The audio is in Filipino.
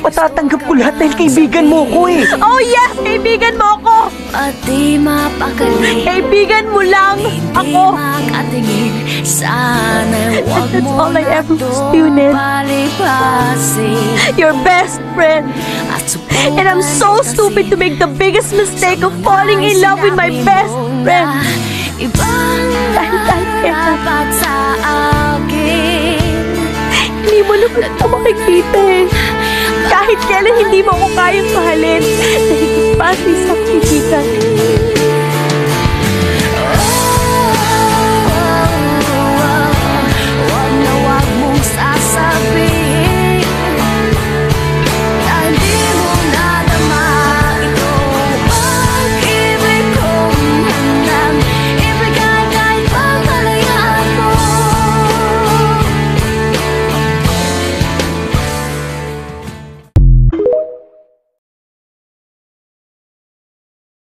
Matatanggap ko lahat dahil kaibigan mo ko eh. Oh yes! Kaibigan mo ako! At di mapakali, Kaibigan mo lang ako! makatingin. Sana'y huwag That's mo all I na ever to wanted. palipasin. Your best friend! At subukan And I'm so stupid to make the biggest mistake of falling in love with my best friend. Ibang Kahit dapat sa akin. Hindi mo naman ako makikita eh. Kahit kailan hindi mo ako kayang mahalin. Nahigit pa sa isang kaibigan.